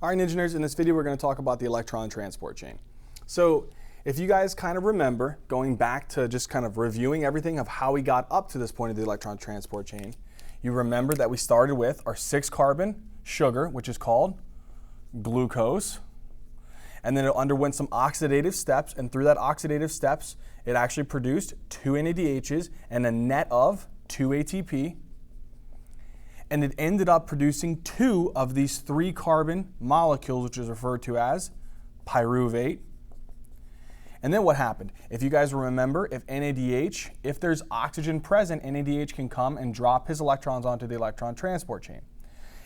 All right, Ninja Nerds, in this video we're going to talk about the electron transport chain. So if you guys kind of remember, going back to just kind of reviewing everything of how we got up to this point of the electron transport chain, you remember that we started with our 6-carbon sugar, which is called glucose, and then it underwent some oxidative steps, and through that oxidative steps, it actually produced 2 NADHs and a net of 2 ATP, and it ended up producing 2 of these 3-carbon molecules, which is referred to as pyruvate. And then what happened? If you guys remember, if there's oxygen present, NADH can come and drop his electrons onto the electron transport chain.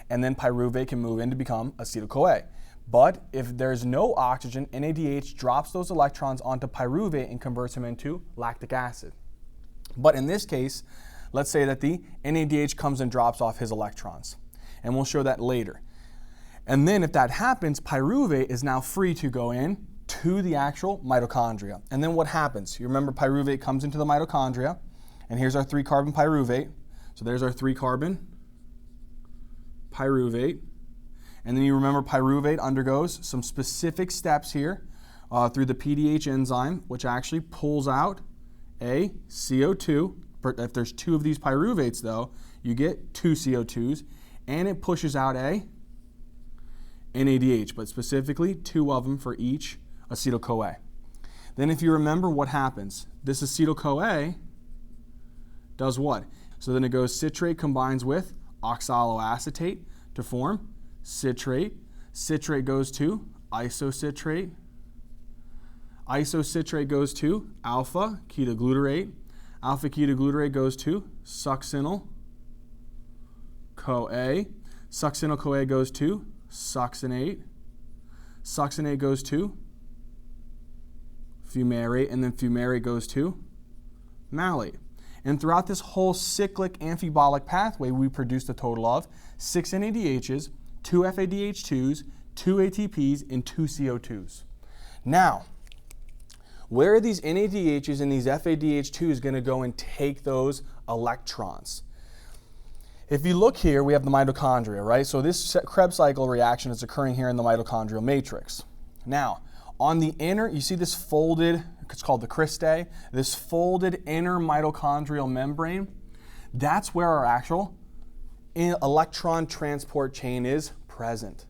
And then pyruvate can move in to become acetyl-CoA. But if there's no oxygen, NADH drops those electrons onto pyruvate and converts them into lactic acid. But in this case, let's say that the NADH comes and drops off his electrons. And we'll show that later. And then if that happens, pyruvate is now free to go in to the actual mitochondria. And then what happens? You remember pyruvate comes into the mitochondria, and here's our 3-carbon pyruvate. So there's our 3-carbon pyruvate. And then you remember pyruvate undergoes some specific steps here through the PDH enzyme, which actually pulls out a CO2. If there's 2 of these pyruvates though, you get 2 CO2s, and it pushes out a NADH, but specifically 2 of them for each acetyl-CoA. Then if you remember what happens, this acetyl-CoA does what? So then it goes citrate combines with oxaloacetate to form citrate. Citrate goes to isocitrate. Isocitrate goes to alpha ketoglutarate. Alpha ketoglutarate goes to succinyl-CoA. Succinyl-CoA goes to succinate. Succinate goes to fumarate, and then fumarate goes to malate. And throughout this whole cyclic amphibolic pathway, we produced a total of 6 NADHs, 2 FADH₂s, 2 ATPs, and 2 CO2s. Now, where are these NADHs and these FADH₂s going to go and take those electrons? If you look here, we have the mitochondria, right? So this Krebs cycle reaction is occurring here in the mitochondrial matrix. Now, on the inner, you see this folded, it's called the cristae, this folded inner mitochondrial membrane. That's where our actual electron transport chain is present.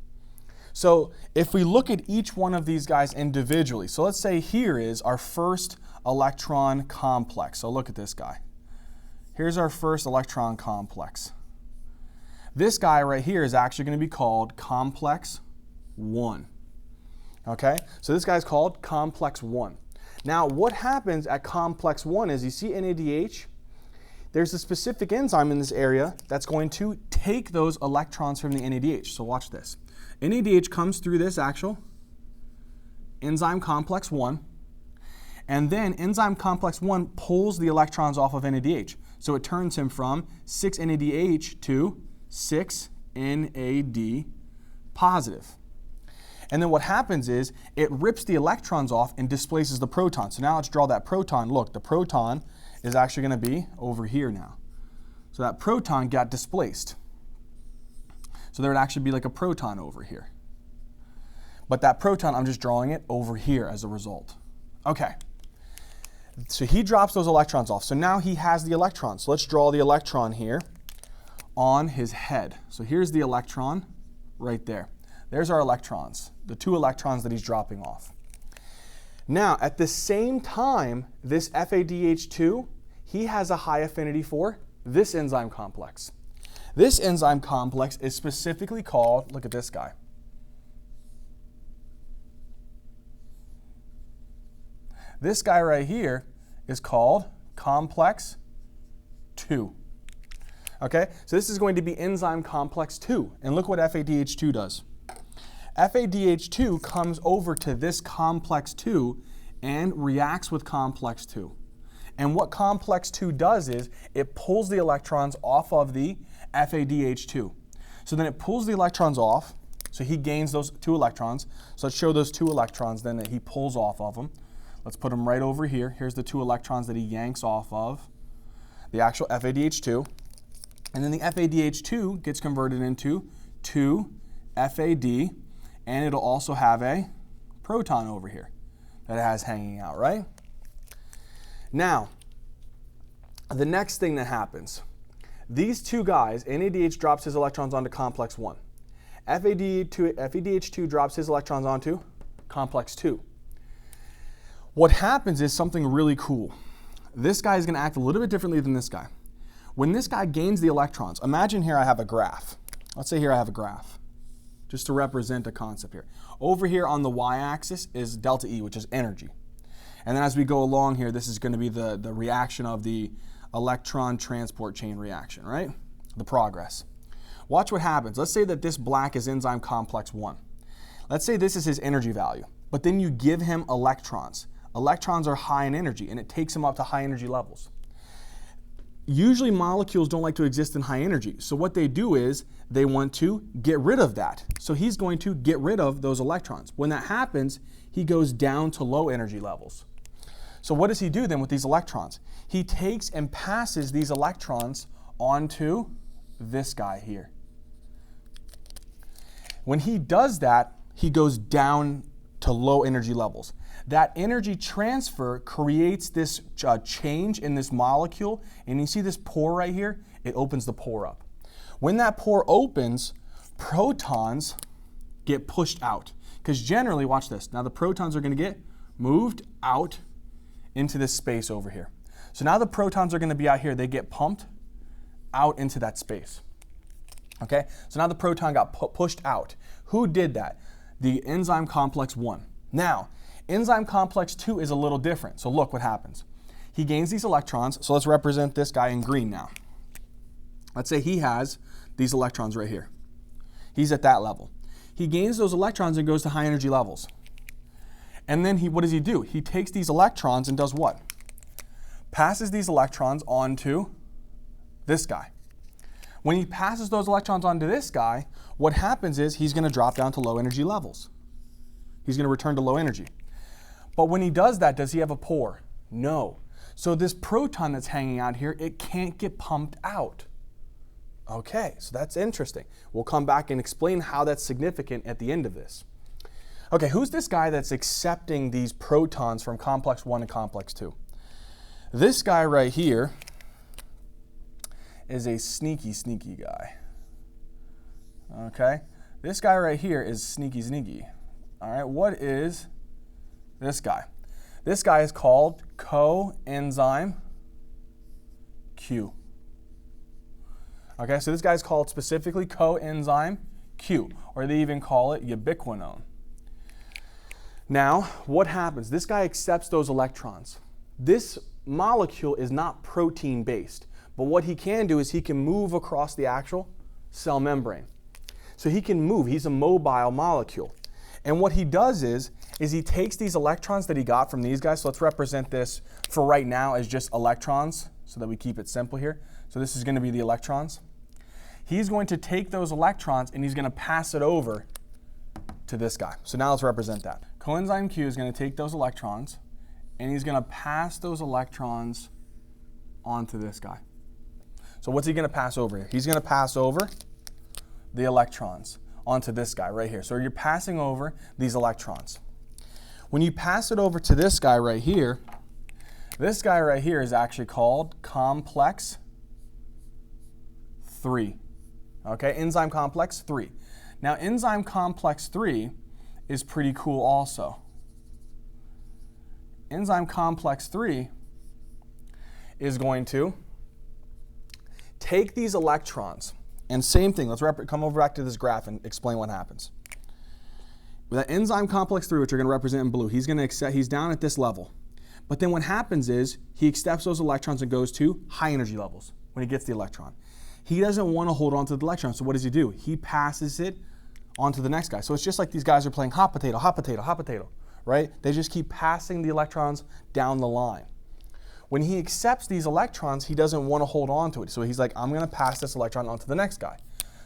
So if we look at each one of these guys individually, so let's say here is our first electron complex. So look at this guy. Here's our first electron complex. This guy right here is actually going to be called complex 1. Okay, so this guy's called complex 1. Now what happens at complex 1 is you see NADH, there's a specific enzyme in this area that's going to take those electrons from the NADH. So watch this. NADH comes through this actual enzyme complex 1, and then enzyme complex 1 pulls the electrons off of NADH. So it turns him from 6 NADH to 6 NAD positive. And then what happens is it rips the electrons off and displaces the proton. So now let's draw that proton. Look, the proton is actually going to be over here now. So that proton got displaced. So there would actually be like a proton over here. But that proton, I'm just drawing it over here as a result. Okay. So he drops those electrons off. So now he has the electron. So let's draw the electron here on his head. So here's the electron right there. There's our electrons, the 2 electrons that he's dropping off. Now, at the same time, this FADH₂, he has a high affinity for this enzyme complex. This enzyme complex is specifically called, look at this guy. This guy right here is called complex 2. Okay, so this is going to be enzyme complex 2. And look what FADH₂ does. FADH₂ comes over to this complex 2 and reacts with complex 2. And what complex 2 does is it pulls the electrons off of the FADH₂. So then it pulls the electrons off, so he gains those 2 electrons. So let's show those 2 electrons then that he pulls off of them. Let's put them right over here. Here's the 2 electrons that he yanks off of the actual FADH₂. And then the FADH₂ gets converted into 2 FAD, and it'll also have a proton over here that it has hanging out, right? Now, the next thing that happens, these two guys, NADH drops his electrons onto complex 1. FADH2 drops his electrons onto complex 2. What happens is something really cool. This guy is going to act a little bit differently than this guy. When this guy gains the electrons, imagine here I have a graph. Let's say here I have a graph, just to represent a concept here. Over here on the y-axis is delta E, which is energy. And then as we go along here, this is going to be the reaction of the electron transport chain reaction, right? The progress. Watch what happens. Let's say that this black is enzyme complex 1. Let's say this is his energy value, but then you give him electrons. Electrons are high in energy, and it takes him up to high energy levels. Usually molecules don't like to exist in high energy, so what they do is they want to get rid of that. So he's going to get rid of those electrons. When that happens, he goes down to low energy levels. So what does he do then with these electrons? He takes and passes these electrons onto this guy here. When he does that, he goes down to low energy levels. That energy transfer creates this change in this molecule, and you see this pore right here? It opens the pore up. When that pore opens, protons get pushed out. Because generally, watch this, now the protons are going to get moved out into this space over here. So now the protons are going to be out here, they get pumped out into that space. Okay, so now the proton got pushed out. Who did that? The enzyme complex 1. Now, enzyme complex 2 is a little different. So look what happens. He gains these electrons. So let's represent this guy in green now. Let's say he has these electrons right here. He's at that level. He gains those electrons and goes to high energy levels. And then what does he do? He takes these electrons and does what? Passes these electrons onto this guy. When he passes those electrons onto this guy, what happens is he's going to drop down to low energy levels. He's going to return to low energy. But when he does that, does he have a pore? No. So this proton that's hanging out here, it can't get pumped out. Okay, so that's interesting. We'll come back and explain how that's significant at the end of this. Okay, who's this guy that's accepting these protons from complex 1 to complex 2? This guy right here is a sneaky, sneaky guy. Okay, this guy right here is sneaky, sneaky. All right, what is this guy? This guy is called coenzyme Q. Okay, so this guy is called specifically coenzyme Q, or they even call it ubiquinone. Now, what happens? This guy accepts those electrons. This molecule is not protein-based, but what he can do is he can move across the actual cell membrane. So he can move. He's a mobile molecule. And what he does is he takes these electrons that he got from these guys. So let's represent this for right now as just electrons so that we keep it simple here. So this is going to be the electrons. He's going to take those electrons and he's going to pass it over to this guy. So now let's represent that. Coenzyme Q is going to take those electrons and he's going to pass those electrons onto this guy. So what's he going to pass over here? He's going to pass over the electrons onto this guy right here. So you're passing over these electrons. When you pass it over to this guy right here is actually called complex 3. Okay, enzyme complex 3. Now enzyme complex 3 is pretty cool also. Enzyme complex 3 is going to take these electrons, and same thing, let's come over back to this graph and explain what happens. With that enzyme complex 3, which we're going to represent in blue, he's down at this level. But then what happens is he accepts those electrons and goes to high energy levels when he gets the electron. He doesn't want to hold on to the electron, so what does he do? He passes it onto the next guy. So it's just like these guys are playing hot potato, hot potato, hot potato, right? They just keep passing the electrons down the line. When he accepts these electrons, he doesn't want to hold on to it. So he's like, I'm going to pass this electron onto the next guy.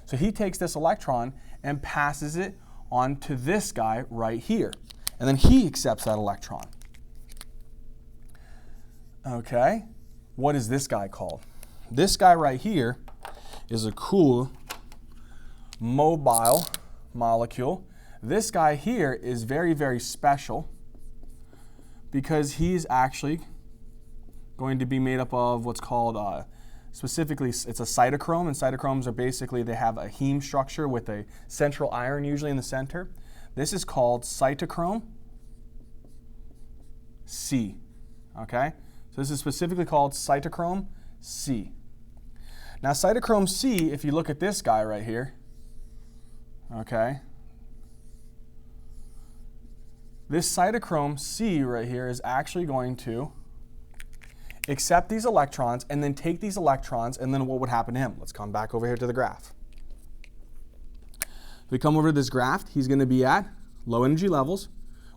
So he takes this electron and passes it onto this guy right here. And then he accepts that electron. Okay, what is this guy called? This guy right here is a cool mobile molecule This guy here is very, very special because he's actually going to be made up of what's called, specifically, it's a cytochrome, and cytochromes are basically, they have a heme structure with a central iron usually in the center. This is called cytochrome C, okay? So this is specifically called cytochrome C. Now cytochrome C, if you look at this guy right here, okay, this cytochrome C right here is actually going to accept these electrons and then take these electrons, and then what would happen to him? Let's come back over here to the graph. If we come over to this graph, he's going to be at low energy levels.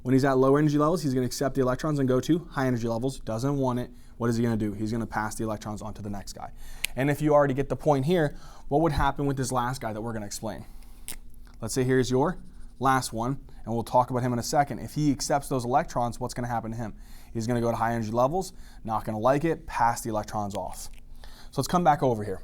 When he's at low energy levels, he's going to accept the electrons and go to high energy levels. Doesn't want it. What is he going to do? He's going to pass the electrons on to the next guy. And if you already get the point here, what would happen with this last guy that we're going to explain? Let's say here's your last one, and we'll talk about him in a second. If he accepts those electrons, what's going to happen to him? He's going to go to high energy levels, not going to like it, pass the electrons off. So let's come back over here.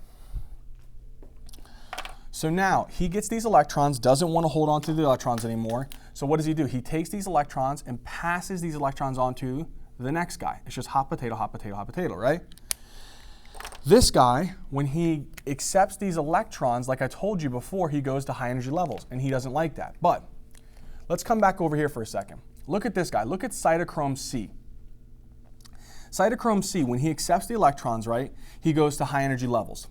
So now he gets these electrons, doesn't want to hold on to the electrons anymore. So what does he do? He takes these electrons and passes these electrons on to the next guy. It's just hot potato, hot potato, hot potato, right? This guy, when he accepts these electrons, like I told you before, he goes to high energy levels, and he doesn't like that. But let's come back over here for a second. Look at this guy. Look at cytochrome C. Cytochrome C, when he accepts the electrons, right, he goes to high energy levels.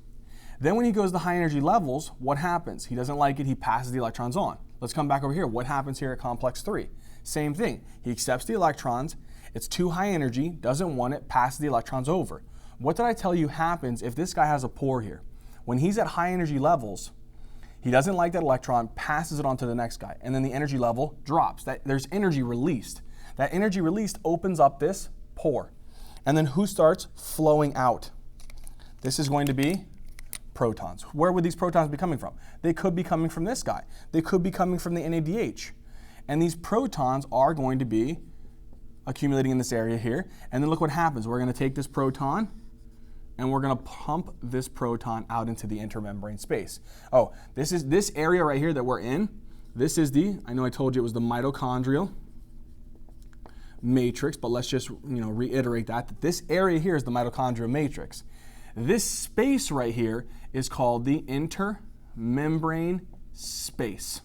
Then when he goes to high energy levels, what happens? He doesn't like it, he passes the electrons on. Let's come back over here. What happens here at complex 3? Same thing. He accepts the electrons, it's too high energy, doesn't want it, passes the electrons over. What did I tell you happens if this guy has a pore here? When he's at high energy levels, he doesn't like that electron, passes it on to the next guy, and then the energy level drops. There's energy released. That energy released opens up this pore. And then who starts flowing out? This is going to be protons. Where would these protons be coming from? They could be coming from this guy. They could be coming from the NADH. And these protons are going to be accumulating in this area here. And then look what happens. We're going to take this proton and we're going to pump this proton out into the intermembrane space. Oh, this area right here that we're in. This is I know I told you it was the mitochondrial matrix, but let's just reiterate that this area here is the mitochondrial matrix. This space right here is called the intermembrane space.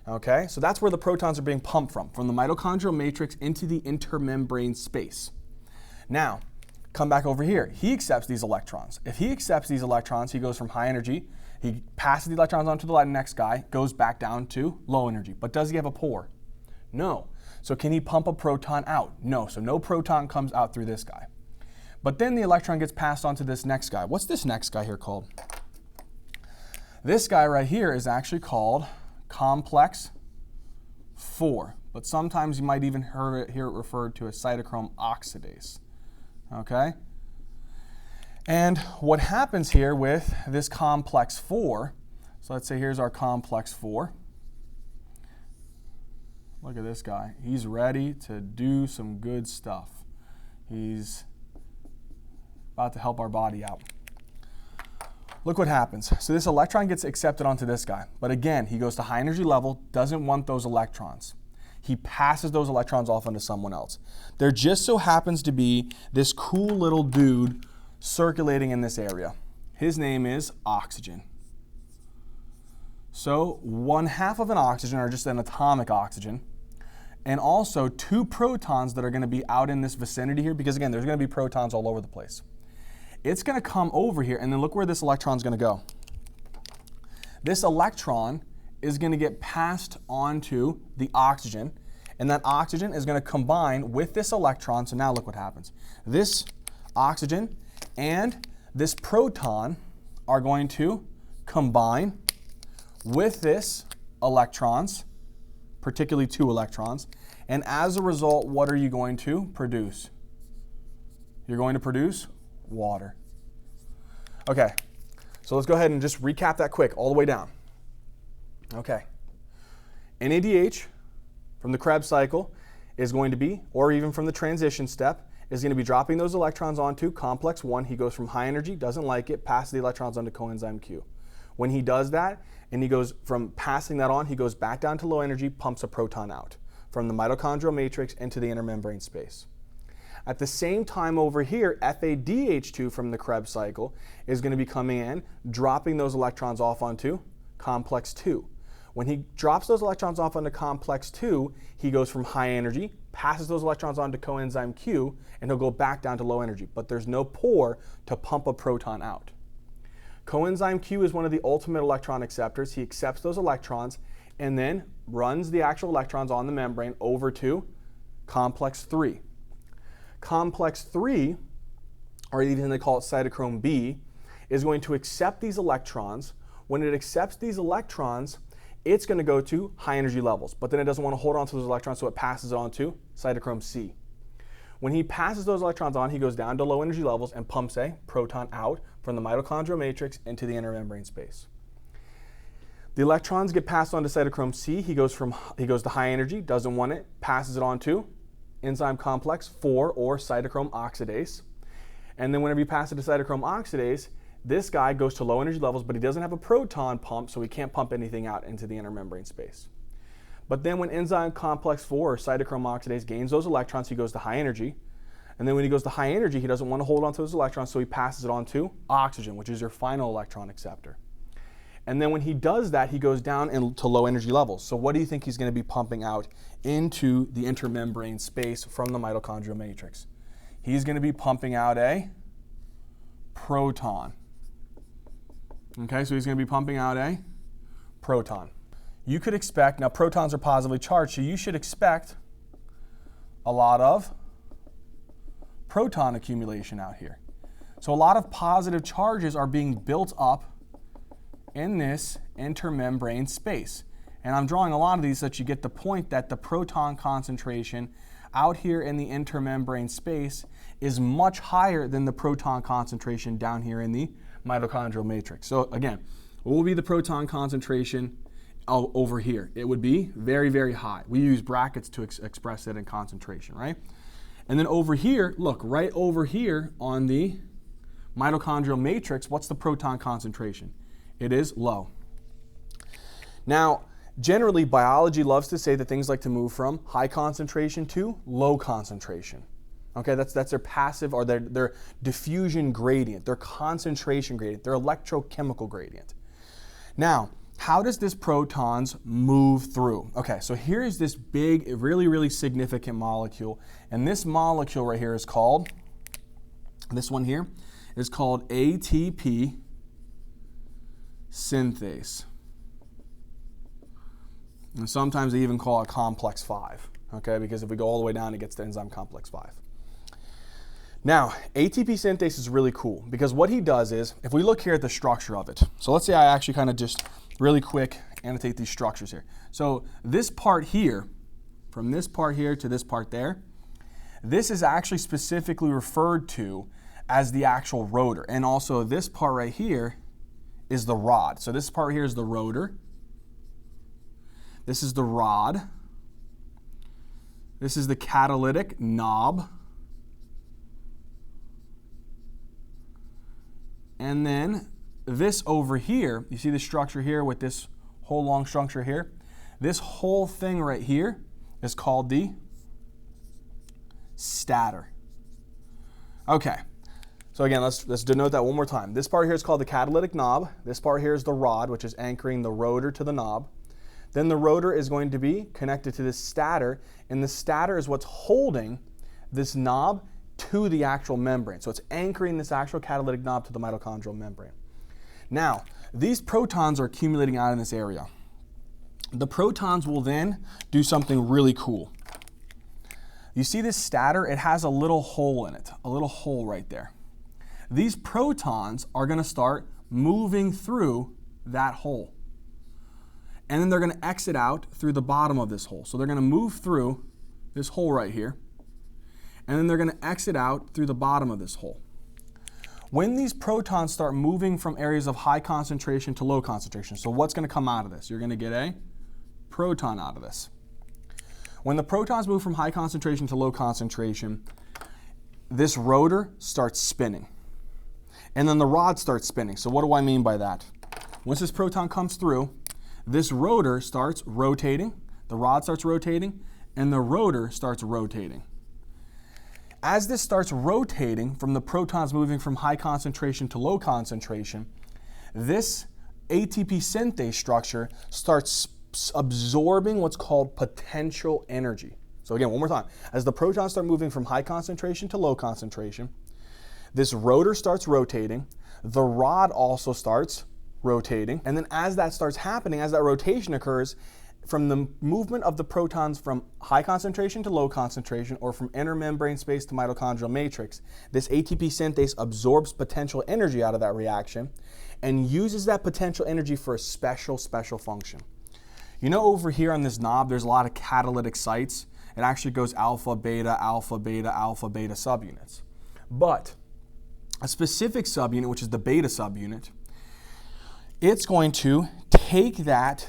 Okay, so that's where the protons are being pumped from the mitochondrial matrix into the intermembrane space. Now, come back over here. He accepts these electrons. If he accepts these electrons, he goes from high energy, he passes the electrons on to the next guy, goes back down to low energy. But does he have a pore? No. So can he pump a proton out? No. So no proton comes out through this guy. But then the electron gets passed on to this next guy. What's this next guy here called? This guy right here is actually called complex 4. But sometimes you might even hear it referred to as cytochrome oxidase. Okay? And what happens here with this complex 4, so let's say here's our complex 4. Look at this guy. He's ready to do some good stuff. He's about to help our body out. Look what happens. So this electron gets accepted onto this guy. But again, he goes to high energy level, doesn't want those electrons. He passes those electrons off onto someone else. There just so happens to be this cool little dude circulating in this area. His name is oxygen. So 1/2 of an oxygen, or just an atomic oxygen, and also 2 protons that are going to be out in this vicinity here, because again, there's going to be protons all over the place. It's going to come over here, and then look where this electron is going to go. This electron is going to get passed onto the oxygen, and that oxygen is going to combine with this electron. So now look what happens. This oxygen and this proton are going to combine with this electrons, particularly 2 electrons, and as a result, what are you going to produce? You're going to produce water. Okay, so let's go ahead and just recap that quick all the way down. Okay, NADH from the Krebs cycle is going to be, or even from the transition step, is going to be dropping those electrons onto complex 1. He goes from high energy, doesn't like it, passes the electrons onto coenzyme Q. When he does that, and he goes from passing that on, he goes back down to low energy, pumps a proton out from the mitochondrial matrix into the intermembrane space. At the same time over here, FADH₂ from the Krebs cycle is going to be coming in, dropping those electrons off onto complex 2. When he drops those electrons off onto complex 2, he goes from high energy, passes those electrons on to coenzyme Q, and he'll go back down to low energy. But there's no pore to pump a proton out. Coenzyme Q is one of the ultimate electron acceptors. He accepts those electrons and then runs the actual electrons on the membrane over to complex 3. Complex 3, or even they call it cytochrome B, is going to accept these electrons. When it accepts these electrons, it's going to go to high energy levels, but then it doesn't want to hold on to those electrons, so it passes it on to cytochrome C. When he passes those electrons on, he goes down to low energy levels and pumps a proton out from the mitochondrial matrix into the intermembrane space. The electrons get passed on to cytochrome C. He goes to high energy, doesn't want it, passes it on to enzyme complex 4 or cytochrome oxidase. And then whenever you pass it to cytochrome oxidase, this guy goes to low energy levels, but he doesn't have a proton pump, so he can't pump anything out into the intermembrane space. But then when enzyme complex 4 or cytochrome oxidase gains those electrons, he goes to high energy. And then when he goes to high energy, he doesn't want to hold on to those electrons, so he passes it on to oxygen, which is your final electron acceptor. And then when he does that, he goes down to low energy levels. So what do you think he's going to be pumping out into the intermembrane space from the mitochondrial matrix? He's going to be pumping out a proton. Okay, so he's going to be pumping out a proton. You could expect, now protons are positively charged, so you should expect a lot of proton accumulation out here. So a lot of positive charges are being built up in this intermembrane space. And I'm drawing a lot of these so that you get the point that the proton concentration out here in the intermembrane space is much higher than the proton concentration down here in the mitochondrial matrix. So again, what will be the proton concentration over here? It would be very, very high. We use brackets to express it in concentration, right? And then over here, look, right over here on the mitochondrial matrix, what's the proton concentration? It is low. Now, generally, biology loves to say that things like to move from high concentration to low concentration. Okay, that's their passive or their diffusion gradient, their concentration gradient, their electrochemical gradient. Now, how does this protons move through? Okay, so here is this big, really, really significant molecule, and this molecule right here is called, this one here, is called ATP synthase. And sometimes they even call it complex 5, okay, because if we go all the way down, it gets to enzyme complex 5. Now, ATP synthase is really cool because what he does is, if we look here at the structure of it, so let's say I actually kind of just really quick annotate these structures here. So this part here, from this part here to this part there, this is actually specifically referred to as the actual rotor. And also this part right here is the rod. So this part here is the rotor. This is the rod. This is the catalytic knob. And then this over here, you see the structure here with this whole long structure here? This whole thing right here is called the stator. Okay, so again, let's denote that one more time. This part here is called the catalytic knob. This part here is the rod, which is anchoring the rotor to the knob. Then the rotor is going to be connected to this stator, and the stator is what's holding this knob to the actual membrane. So it's anchoring this actual catalytic knob to the mitochondrial membrane. Now, these protons are accumulating out in this area. The protons will then do something really cool. You see this stator? It has a little hole in it, a little hole right there. These protons are going to start moving through that hole. And then they're going to exit out through the bottom of this hole. So they're going to move through this hole right here. And then they're going to exit out through the bottom of this hole. When these protons start moving from areas of high concentration to low concentration, so what's going to come out of this? You're going to get a proton out of this. When the protons move from high concentration to low concentration, this rotor starts spinning. And then the rod starts spinning. So what do I mean by that? Once this proton comes through, this rotor starts rotating, the rod starts rotating, and the rotor starts rotating. As this starts rotating from the protons moving from high concentration to low concentration, this ATP synthase structure starts absorbing what's called potential energy. So again, one more time. As the protons start moving from high concentration to low concentration, this rotor starts rotating, the rod also starts rotating, and then as that starts happening, as that rotation occurs, from the movement of the protons from high concentration to low concentration or from intermembrane space to mitochondrial matrix, this ATP synthase absorbs potential energy out of that reaction and uses that potential energy for a special function. You know, over here on this knob, there's a lot of catalytic sites. It actually goes alpha, beta, alpha, beta, alpha, beta subunits. But a specific subunit, which is the beta subunit, it's going to take that.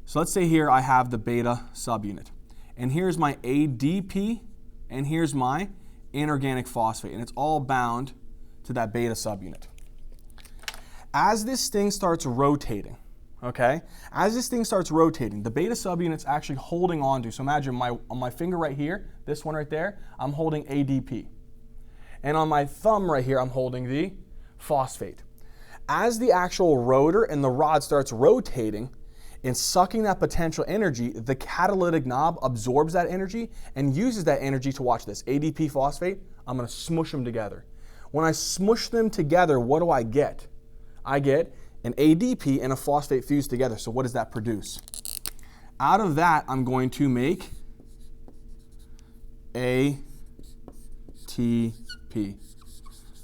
So let's say here I have the beta subunit, and here's my ADP, and here's my inorganic phosphate, and it's all bound to that beta subunit. As this thing starts rotating, okay, as this thing starts rotating, the beta subunit's actually holding on to, so imagine on my finger right here, this one right there, I'm holding ADP. And on my thumb right here, I'm holding the phosphate. As the actual rotor and the rod starts rotating, in sucking that potential energy, the catalytic knob absorbs that energy and uses that energy to, watch this, ADP phosphate, I'm going to smush them together. When I smush them together, what do I get? I get an ADP and a phosphate fused together. So what does that produce? Out of that, I'm going to make ATP,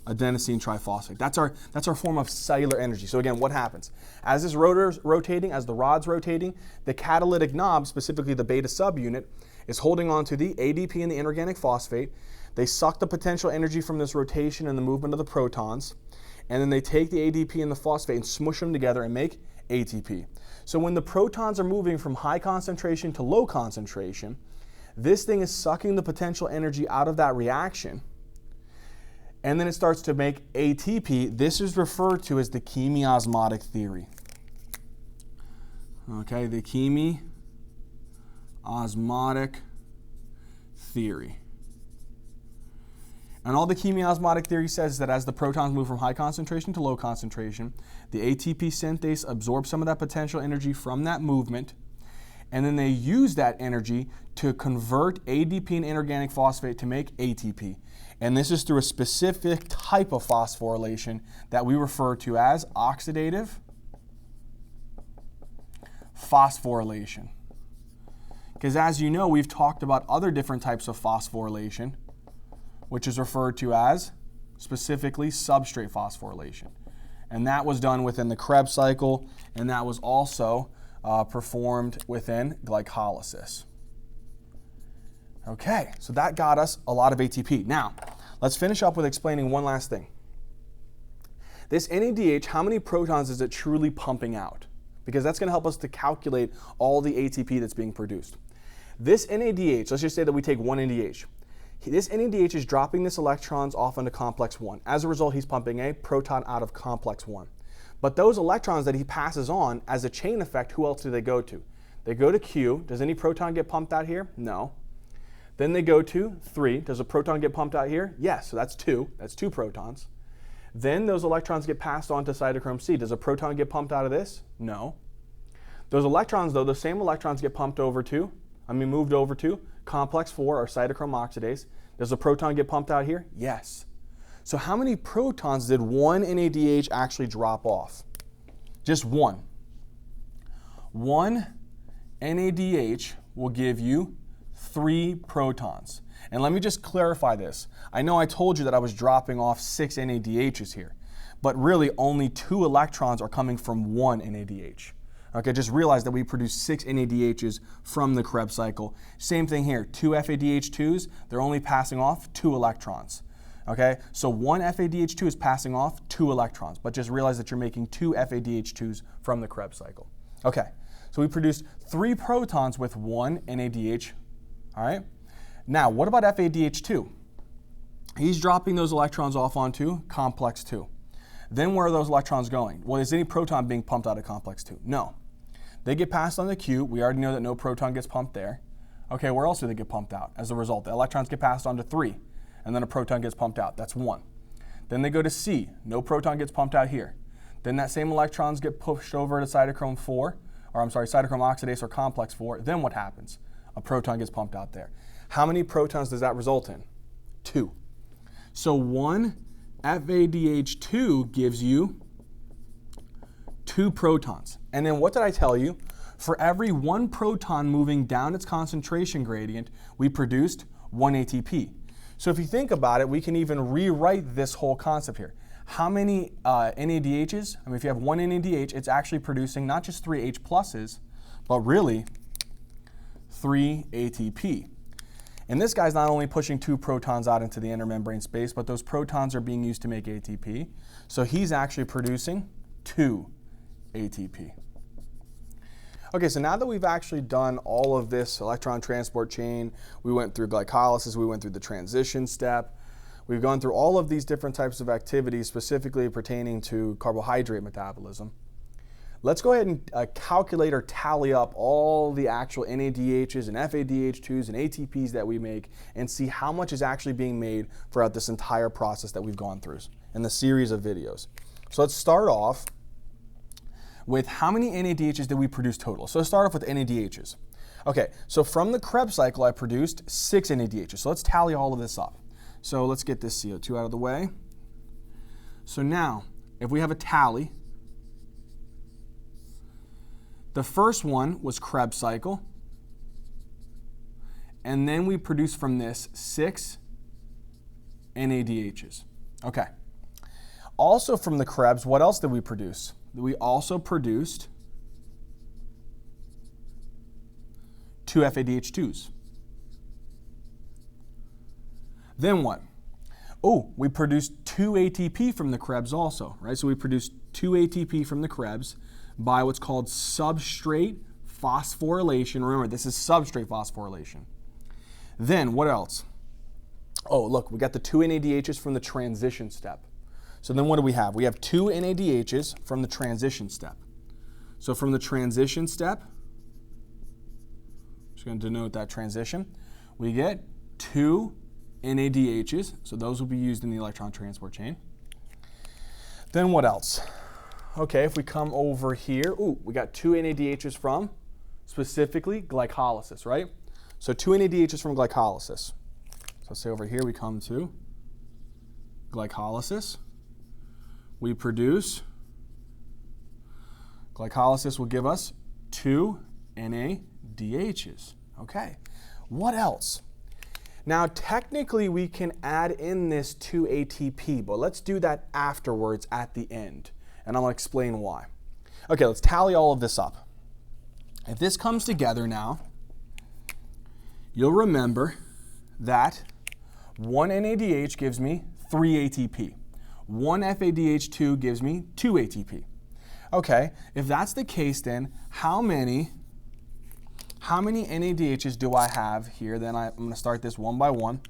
adenosine triphosphate. That's our form of cellular energy. So again, what happens? As this rotor's rotating, as the rod's rotating, the catalytic knob, specifically the beta subunit, is holding on to the ADP and the inorganic phosphate. They suck the potential energy from this rotation and the movement of the protons, and then they take the ADP and the phosphate and smush them together and make ATP. So when the protons are moving from high concentration to low concentration, this thing is sucking the potential energy out of that reaction, and then it starts to make ATP. This is referred to as the chemiosmotic theory. Okay, the chemiosmotic theory. And all the chemiosmotic theory says is that as the protons move from high concentration to low concentration, the ATP synthase absorbs some of that potential energy from that movement, and then they use that energy to convert ADP and inorganic phosphate to make ATP. And this is through a specific type of phosphorylation that we refer to as oxidative phosphorylation. Because as you know, we've talked about other different types of phosphorylation, which is referred to as specifically substrate phosphorylation. And that was done within the Krebs cycle, and that was also performed within glycolysis. Okay, so that got us a lot of ATP. Now, let's finish up with explaining one last thing. This NADH, how many protons is it truly pumping out? Because that's going to help us to calculate all the ATP that's being produced. This NADH, let's just say that we take one NADH. This NADH is dropping this electrons off into complex 1. As a result, he's pumping a proton out of complex 1. But those electrons that he passes on, as a chain effect, who else do they go to? They go to Q. Does any proton get pumped out here? No. Then they go to 3. Does a proton get pumped out here? Yes, so that's 2. That's 2 protons. Then those electrons get passed on to cytochrome C. Does a proton get pumped out of this? No. Those electrons, though, the same electrons get moved over to complex 4 or cytochrome oxidase. Does a proton get pumped out here? Yes. So how many protons did one NADH actually drop off? Just one. One NADH will give you 3 protons. And let me just clarify this. I know I told you that I was dropping off 6 NADHs here, but really only 2 electrons are coming from one NADH. Okay, just realize that we produce 6 NADHs from the Krebs cycle. Same thing here, 2 FADH2s, they're only passing off 2 electrons. Okay, so one FADH2 is passing off 2 electrons, but just realize that you're making 2 FADH2s from the Krebs cycle. Okay, so we produced 3 protons with 1 NADH. All right, now what about FADH2? He's dropping those electrons off onto complex 2. Then where are those electrons going? Well, is any proton being pumped out of complex 2? No. They get passed on the Q. We already know that no proton gets pumped there. Okay, where else do they get pumped out? As a result, the electrons get passed on to 3, and then a proton gets pumped out. That's 1. Then they go to C. No proton gets pumped out here. Then that same electrons get pushed over to cytochrome oxidase or complex 4. Then what happens? A proton gets pumped out there. How many protons does that result in? 2. So 1 FADH₂ gives you 2 protons. And then what did I tell you? For every 1 proton moving down its concentration gradient, we produced 1 ATP. So if you think about it, we can even rewrite this whole concept here. How many NADHs? I mean, if you have 1 NADH, it's actually producing not just 3 H pluses, but really 3 ATP. And this guy's not only pushing 2 protons out into the intermembrane space, but those protons are being used to make ATP. So he's actually producing 2 ATP. Okay, so now that we've actually done all of this electron transport chain, we went through glycolysis, we went through the transition step, we've gone through all of these different types of activities specifically pertaining to carbohydrate metabolism. Let's go ahead and calculate or tally up all the actual NADHs and FADH₂s and ATPs that we make and see how much is actually being made throughout this entire process that we've gone through in the series of videos. So let's start off with how many NADHs did we produce total. So let's start off with NADHs. Okay, so from the Krebs cycle, I produced 6 NADHs. So let's tally all of this up. So let's get this CO2 out of the way. So now, if we have a tally, the first one was Krebs cycle, and then we produced from this 6 NADHs. Okay. Also from the Krebs, what else did we produce? We also produced 2 FADH₂s. Then what? Oh, we produced 2 ATP from the Krebs also, right? So we produced 2 ATP from the Krebs by what's called substrate phosphorylation. Remember, this is substrate phosphorylation. Then what else? Oh, look, we got the 2 NADHs from the transition step. So then what do we have? We have 2 NADHs from the transition step. So from the transition step, just going to denote that transition, we get 2 NADHs. So those will be used in the electron transport chain. Then what else? Okay, if we come over here, we got 2 NADHs from specifically glycolysis, right? So 2 NADHs from glycolysis. So let's say over here we come to glycolysis. We produce, glycolysis will give us 2 NADHs. Okay, what else? Now technically we can add in this 2 ATP, but let's do that afterwards at the end, and I'm going to explain why. Okay, let's tally all of this up. If this comes together now, you'll remember that 1 NADH gives me 3 ATP. 1 FADH₂ gives me 2 ATP. Okay, if that's the case, then how many NADHs do I have here? Then I'm going to start this one by one.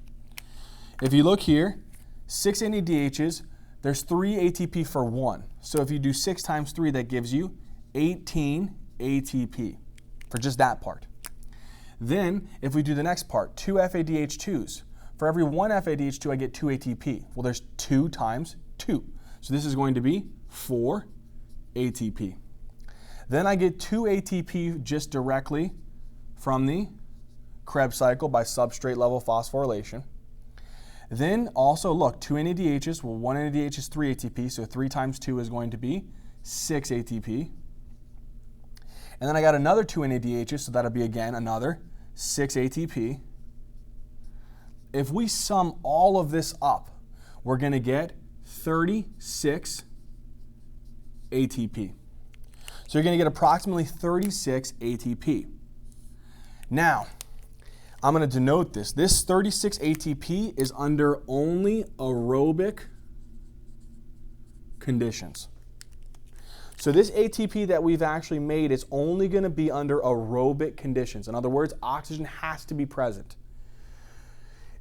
If you look here, 6 NADHs, there's 3 ATP for 1. So if you do 6 times 3, that gives you 18 ATP for just that part. Then if we do the next part, 2 FADH₂s. For every 1 FADH₂, I get 2 ATP. Well, there's 2 times 2. So this is going to be 4 ATP. Then I get 2 ATP just directly from the Krebs cycle by substrate level phosphorylation. Then also, look, 2 NADHs. Well, 1 NADH is 3 ATP, so 3 times 2 is going to be 6 ATP. And then I got another 2 NADHs, so that'll be again another 6 ATP. If we sum all of this up, we're going to get 36 ATP. So you're going to get approximately 36 ATP. Now, I'm going to denote this. This 36 ATP is under only aerobic conditions. So this ATP that we've actually made is only going to be under aerobic conditions. In other words, oxygen has to be present.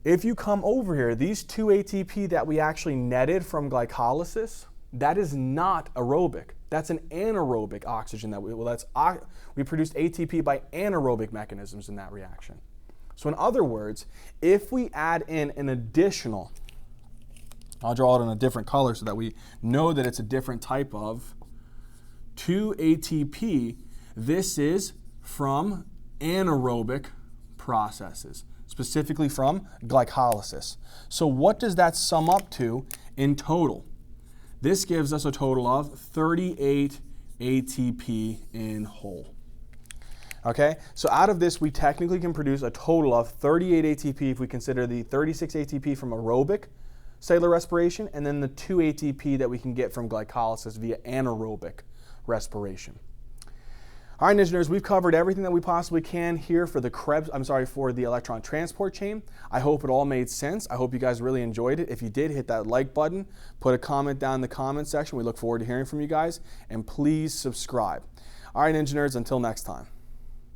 If you come over here, these 2 ATP that we actually netted from glycolysis, that is not aerobic. That's an anaerobic oxygen that we produced ATP by anaerobic mechanisms in that reaction. So in other words, if we add in an additional, I'll draw it in a different color so that we know that it's a different type of 2 ATP, this is from anaerobic processes, specifically from glycolysis. So what does that sum up to in total? This gives us a total of 38 ATP in whole. Okay, so out of this, we technically can produce a total of 38 ATP if we consider the 36 ATP from aerobic cellular respiration and then the 2 ATP that we can get from glycolysis via anaerobic respiration. All right, engineers, we've covered everything that we possibly can here for the for the electron transport chain. I hope it all made sense. I hope you guys really enjoyed it. If you did, hit that like button, put a comment down in the comment section. We look forward to hearing from you guys, and please subscribe. All right, engineers, until next time.